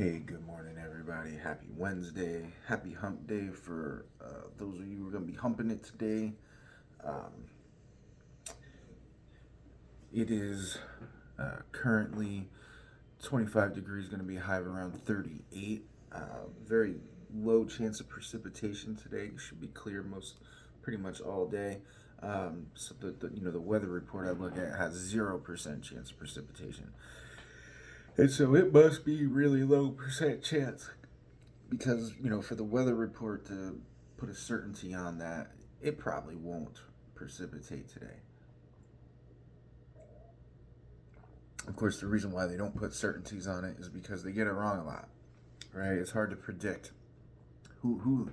Hey, good morning, everybody. Happy Wednesday. Happy hump day for those of you who are going to be humping it today. Um, it is currently 25 degrees, going to be a high of around 38. Very low chance of precipitation today. Should be clear pretty much all day. So the weather report I look at has 0% chance of precipitation. And so it must be really low percent chance because for the weather report to put a certainty on that, it probably won't precipitate today. Of course, the reason why they don't put certainties on it is because they get it wrong a lot, right? It's hard to predict who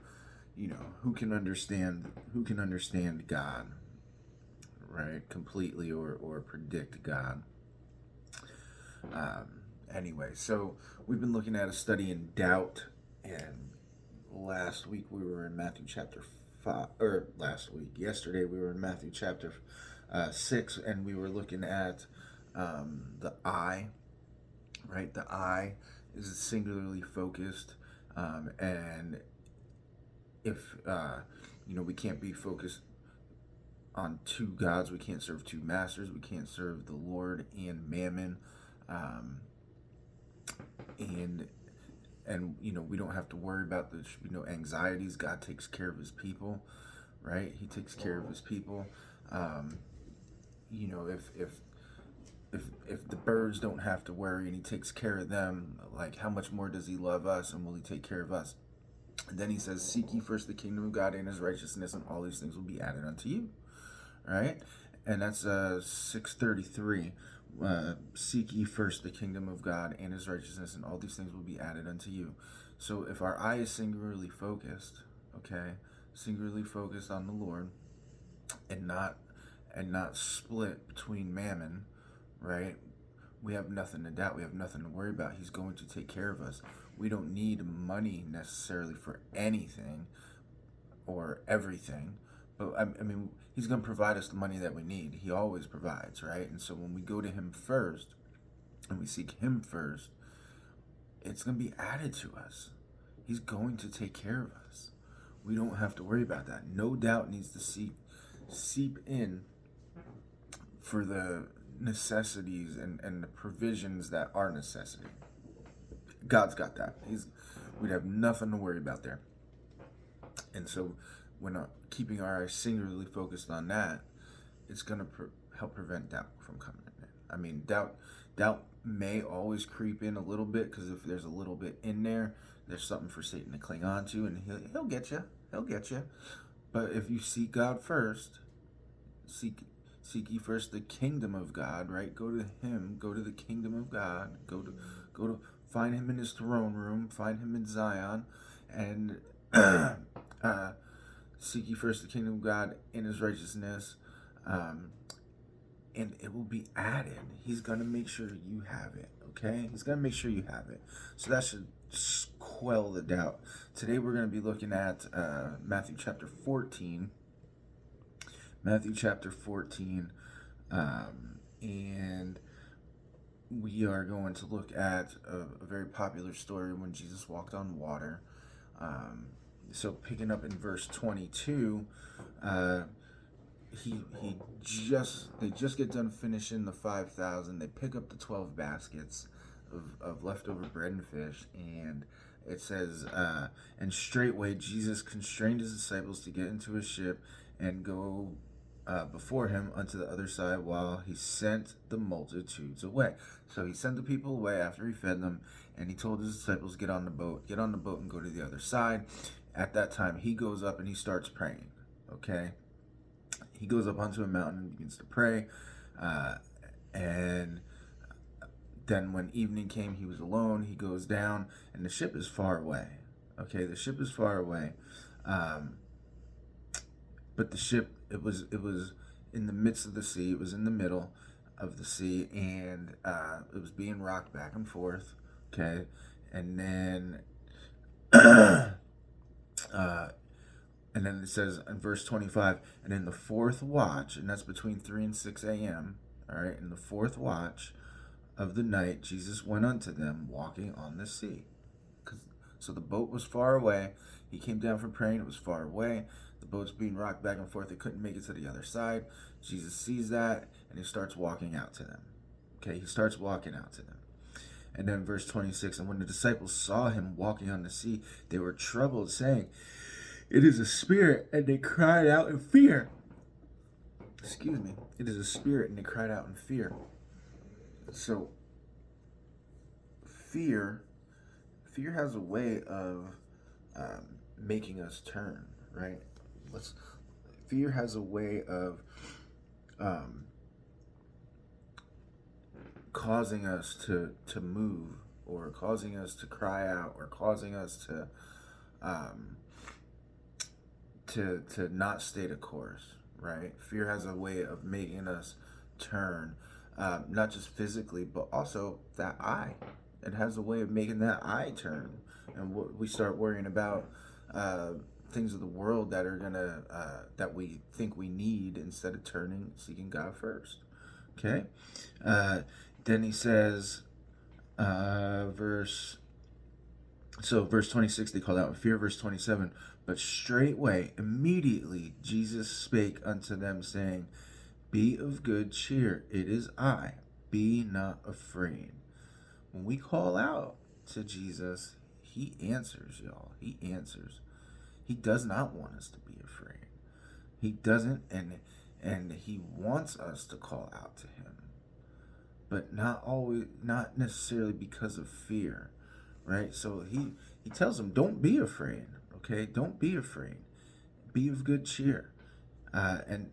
can understand God, right, completely, or predict God. um, anyway, so we've been looking at a study in doubt, and last week we were in Matthew chapter 5, or yesterday we were in Matthew chapter 6, and we were looking at the eye, right? The eye is singularly focused, and if we can't be focused on two gods, we can't serve two masters, we can't serve the Lord and Mammon, um, and we don't have to worry about there should be no anxieties. God takes care of his people, right? He takes care of his people. um, if the birds don't have to worry and he takes care of them, like, how much more does he love us, and will he take care of us? And then he says, seek ye first the kingdom of God and his righteousness, and all these things will be added unto you, right? And that's 6:33. Seek ye first the kingdom of God and his righteousness, and all these things will be added unto you. So if our eye is singularly focused, okay, singularly focused on the Lord, and not split between Mammon, right? We have nothing to doubt. We have nothing to worry about. He's going to take care of us. We don't need money necessarily for anything or everything, but I mean, he's going to provide us the money that we need. He always provides, right? And so when we go to him first and we seek him first, it's going to be added to us. He's going to take care of us. We don't have to worry about that. No doubt needs to seep in for the necessities and the provisions that are necessity. God's got that. We'd have nothing to worry about there. And so when keeping our eyes singularly focused on that, it's going to help prevent doubt from coming in. I mean, doubt may always creep in a little bit, because if there's a little bit in there, there's something for Satan to cling on to, and he'll get you. He'll get you. But if you seek God first, seek ye first the kingdom of God, right? Go to him. Go to the kingdom of God. Go to find him in his throne room. Find him in Zion, and seek ye first the kingdom of God and his righteousness, and it will be added. He's going to make sure you have it, okay? He's going to make sure you have it. So that should quell the doubt. Today we're going to be looking at Matthew chapter 14. Matthew chapter 14, and we are going to look at a very popular story when Jesus walked on water. So picking up in verse 22, they just get done finishing the 5,000. They pick up the 12 baskets of leftover bread and fish, and it says, and straightway Jesus constrained his disciples to get into his ship and go before him unto the other side, while he sent the multitudes away. So he sent the people away after he fed them, and he told his disciples, get on the boat and go to the other side. At that time, he goes up and he starts praying, okay? He goes up onto a mountain and begins to pray, and then when evening came, he was alone. He goes down, and the ship is far away, okay? The ship is far away, but the ship, it was in the midst of the sea. It was in the middle of the sea, and it was being rocked back and forth, okay? And then and then it says in verse 25, and in the fourth watch, and that's between 3 and 6 a.m., all right, in the fourth watch of the night, Jesus went unto them walking on the sea. So the boat was far away. He came down from praying. It was far away. The boat's being rocked back and forth. They couldn't make it to the other side. Jesus sees that and he starts walking out to them. Okay, he starts walking out to them. And then verse 26, and when the disciples saw him walking on the sea, they were troubled, saying, "It is a spirit," and they cried out in fear. Excuse me. It is a spirit, and they cried out in fear. So, fear has a way of making us turn, right? Fear has a way of um, causing us to move, or causing us to cry out, or causing us um, to not stay the course, right? Fear has a way of making us turn, not just physically, but also that eye. It has a way of making that eye turn, and we start worrying about things of the world that are gonna that we think we need, instead of seeking God first. Okay. Then he says, verse 26, they called out in fear. Verse 27, but straightway, immediately, Jesus spake unto them, saying, Be of good cheer, it is I, be not afraid. When we call out to Jesus, he answers, y'all. He answers. He does not want us to be afraid. He doesn't, and he wants us to call out to him, but not necessarily because of fear, right? So he tells them, don't be afraid, okay? Don't be afraid. Be of good cheer. And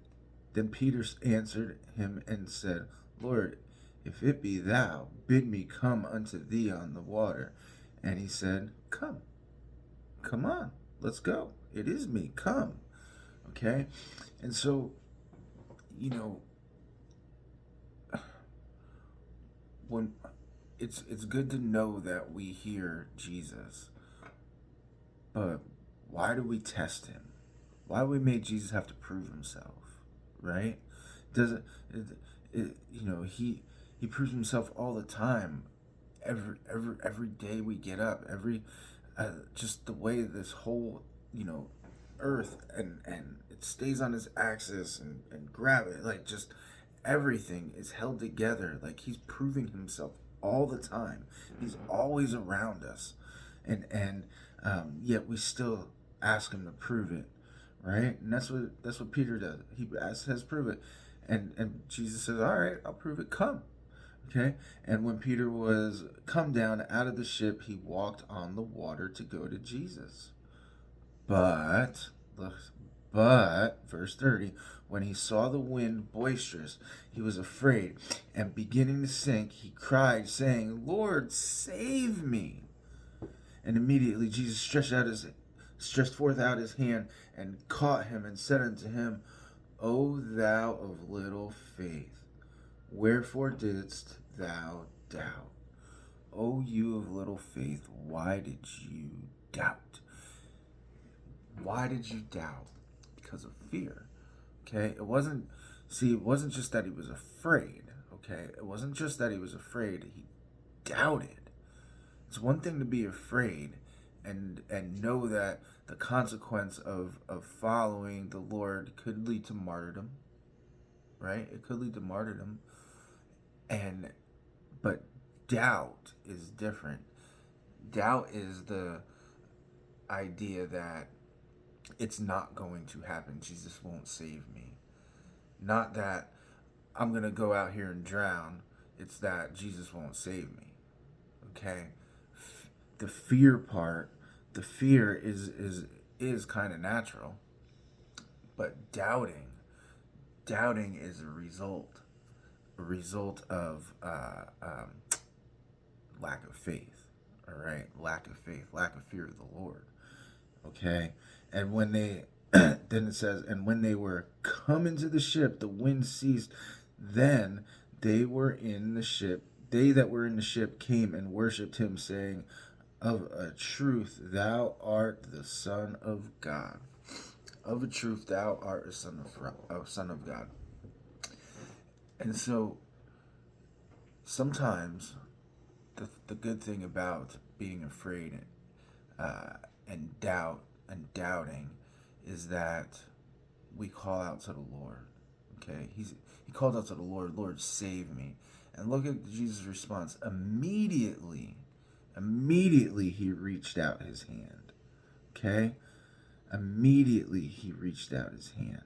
then Peter answered him and said, Lord, if it be thou, bid me come unto thee on the water. And he said, come on, let's go. It is me, come. Okay? And so, when it's good to know that we hear Jesus, but why do we test him? Why do we make Jesus have to prove himself, right? Doesn't he proves himself all the time, every day we get up, just the way this whole earth and it stays on its axis, and gravity, like, just everything is held together. Like, he's proving himself all the time. He's always around us, and yet we still ask him to prove it, right? And that's what Peter does. He says, prove it, and Jesus says, all right, I'll prove it. Come. Okay. And when Peter was come down out of the ship, he walked on the water to go to Jesus. But verse 30, when he saw the wind boisterous, he was afraid, and beginning to sink, he cried, saying, Lord, save me. And immediately Jesus stretched forth out his hand and caught him, and said unto him, O thou of little faith, wherefore didst thou doubt? O you of little faith, why did you doubt? Why did you doubt? Because of fear. Okay? It wasn't just that he was afraid. Okay? It wasn't just that he was afraid. He doubted. It's one thing to be afraid and know that the consequence of following the Lord could lead to martyrdom. Right? It could lead to martyrdom. But doubt is different. Doubt is the idea that it's not going to happen. Jesus won't save me. Not that I'm going to go out here and drown. It's that Jesus won't save me. Okay? The fear part, the fear is kind of natural. But doubting is a result of lack of faith. All right? Lack of faith, lack of fear of the Lord. Okay? And when they, then it says, and when they were come into the ship, the wind ceased. Then they that were in the ship came and worshipped him, saying, Of a truth, thou art the Son of God. Of a truth, thou art a son of God. And so, sometimes the good thing about being afraid and doubting is that we call out to the Lord. Okay, he called out to the Lord, Lord, save me. And look at Jesus' response. Immediately he reached out his hand. Okay? Immediately he reached out his hand.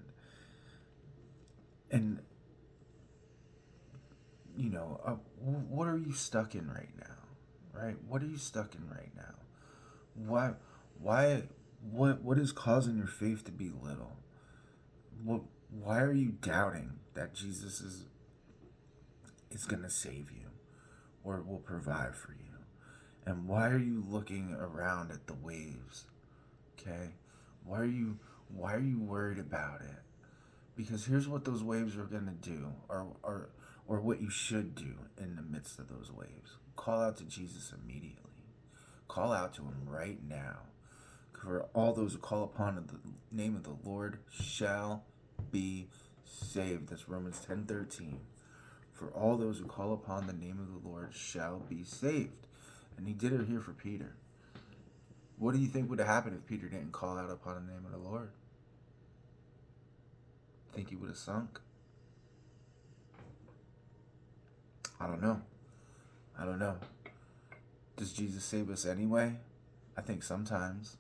And, what are you stuck in right now? Right? What are you stuck in right now? Why, why, what is causing your faith to be little? Why are you doubting that Jesus is going to save you or will provide for you? And why are you looking around at the waves? Okay? Why are you worried about it? Because here's what those waves are going to do, or what you should do in the midst of those waves. Call out to Jesus immediately. Call out to him right now. For all those who call upon the name of the Lord shall be saved. That's Romans 10:13. For all those who call upon the name of the Lord shall be saved. And he did it here for Peter. What do you think would have happened if Peter didn't call out upon the name of the Lord? Think he would have sunk? I don't know. I don't know. Does Jesus save us anyway? I think sometimes.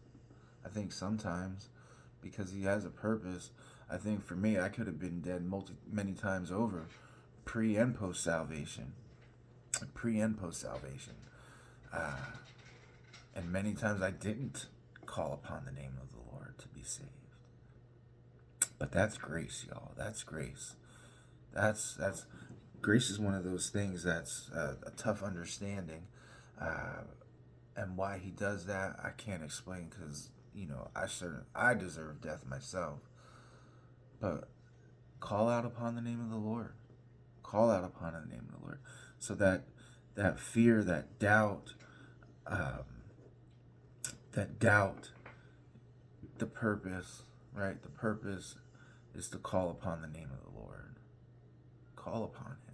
Because he has a purpose. I think for me, I could have been dead many times over, pre and post salvation. And many times I didn't call upon the name of the Lord to be saved. But that's grace, y'all. That's grace. That's grace is one of those things that's a tough understanding, and why he does that I can't explain, because I deserve death myself. But call out upon the name of the Lord. Call out upon the name of the Lord, so that fear, um, that doubt, the purpose, right? The purpose is to call upon the name of the Lord. Call upon him.